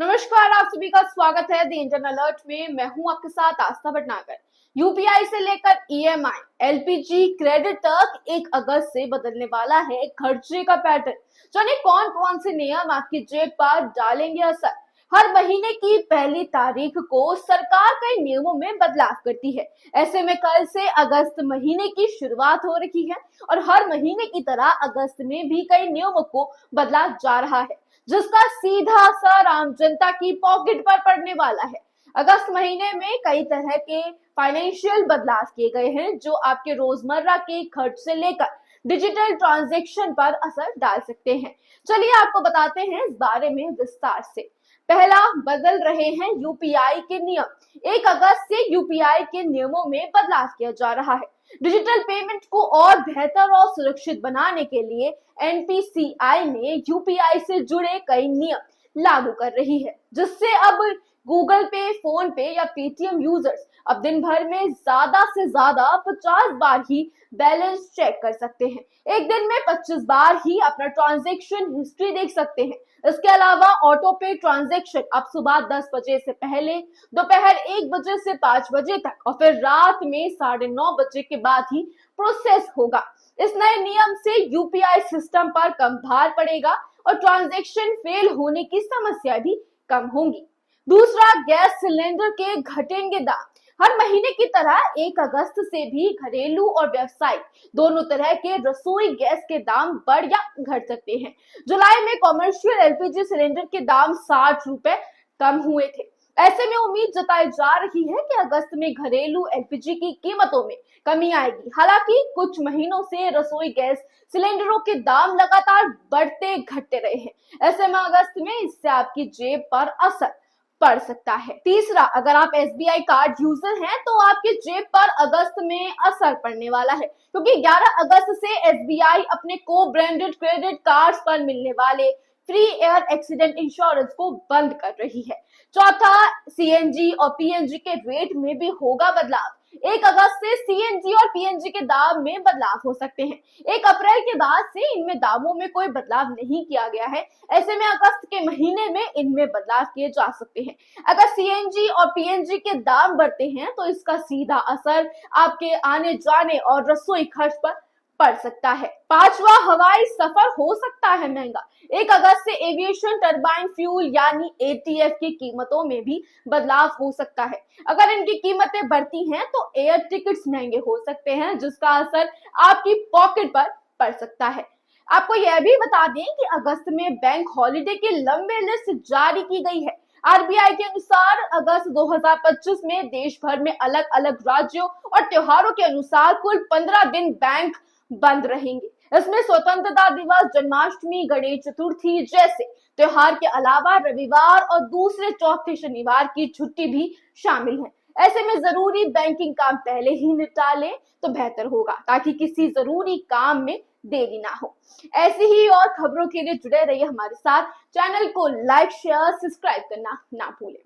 नमस्कार, आप सभी का स्वागत है द इंडियन अलर्ट में। मैं हूं आपके साथ आस्था भटनागर। यूपीआई से लेकर ईएमआई, एलपीजी, क्रेडिट तक 1 अगस्त से बदलने वाला है खर्चे का पैटर्न। जाने कौन कौन से नियम आपकी जेब पर डालेंगे असर। हर महीने की पहली तारीख को सरकार कई नियमों में बदलाव करती है। ऐसे में कल से अगस्त महीने की शुरुआत हो रही है और हर महीने की तरह अगस्त में भी कई नियमों को बदला जा रहा है, जिसका सीधा असर आम जनता की पॉकेट पर पड़ने वाला है। अगस्त महीने में कई तरह के फाइनेंशियल बदलाव किए गए हैं जो आपके रोजमर्रा के खर्च से लेकर डिजिटल ट्रांजैक्शन पर असर डाल सकते हैं। चलिए आपको बताते हैं इस बारे में विस्तार से। पहला, बदल रहे हैं यूपीआई के नियम। 1 अगस्त से यूपीआई के नियमों में बदलाव किया जा रहा है। डिजिटल पेमेंट को और बेहतर और सुरक्षित बनाने के लिए एनपीसीआई ने यूपीआई से जुड़े कई नियम लागू कर रही है, जिससे अब गूगल पे, फोन पे या पेटीएम यूजर्स अब दिन भर में ज्यादा से ज्यादा 50 बार ही बैलेंस चेक कर सकते हैं। एक दिन में 25 बार ही अपना ट्रांजैक्शन हिस्ट्री देख सकते हैं। इसके अलावा ऑटो पे ट्रांजैक्शन अब सुबह 10 बजे से पहले, दोपहर 1 बजे से 5 बजे तक और फिर रात में 9:30 बजे के बाद ही प्रोसेस होगा। इस नए नियम से यूपीआई सिस्टम पर कम भार पड़ेगा और ट्रांजैक्शन फेल होने की समस्या भी कम होगी। दूसरा, गैस सिलेंडर के घटेंगे दाम। हर महीने की तरह 1 अगस्त से भी घरेलू और व्यवसायिक दोनों तरह के रसोई गैस के दाम बढ़ या घट सकते हैं। जुलाई में कॉमर्शियल एलपीजी सिलेंडर के दाम 60 रुपए कम हुए थे। ऐसे में उम्मीद जताई जा रही है कि अगस्त में घरेलू एलपीजी की कीमतों में कमी आएगी। हालांकि कुछ महीनों से रसोई गैस सिलेंडरों के दाम लगातार बढ़ते घटते रहे हैं। ऐसे में अगस्त में इससे आपकी जेब पर असर पड़ सकता है। तीसरा, अगर आप एसबीआई कार्ड यूजर हैं तो आपके जेब पर अगस्त में असर पड़ने वाला है, क्योंकि 11 अगस्त से एसबीआई अपने को ब्रांडेड क्रेडिट कार्ड्स पर मिलने वाले फ्री एयर एक्सीडेंट इंश्योरेंस को बंद कर रही है। चौथा, सीएनजी और पीएनजी के रेट में भी होगा बदलाव। 1 अगस्त से सीएनजी और पीएनजी के दाम में बदलाव हो सकते हैं। 1 अप्रैल के बाद से इनमें दामों में कोई बदलाव नहीं किया गया है। ऐसे में अगस्त के महीने में इनमें बदलाव किए जा सकते हैं। अगर सीएनजी और पीएनजी के दाम बढ़ते हैं तो इसका सीधा असर आपके आने जाने और रसोई खर्च पर पड़ सकता है। पांचवा, हवाई सफर हो सकता है महंगा। 1 अगस्त से एविएशन टरबाइन फ्यूल यानी एटीएफ की कीमतों में भी बदलाव हो सकता है। अगर इनकी कीमतें बढ़ती हैं तो एयर टिकट्स महंगे हो सकते हैं, जिसका असर आपकी पॉकेट पर पड़ सकता है। आपको यह भी बता दें कि अगस्त में बैंक हॉलिडे की लंबी लिस्ट जारी की गई है। आरबीआई के अनुसार अगस्त 2025 में देश भर में अलग अलग राज्यों और त्योहारों के अनुसार कुल 15 दिन बैंक बंद रहेंगे। इसमें स्वतंत्रता दिवस, जन्माष्टमी, गणेश चतुर्थी जैसे त्योहार के अलावा रविवार और दूसरे चौथे शनिवार की छुट्टी भी शामिल है। ऐसे में जरूरी बैंकिंग काम पहले ही निपटा लें तो बेहतर होगा, ताकि किसी जरूरी काम में देरी ना हो। ऐसी ही और खबरों के लिए जुड़े रहिए हमारे साथ। चैनल को लाइक, शेयर, सब्सक्राइब करना ना भूलें।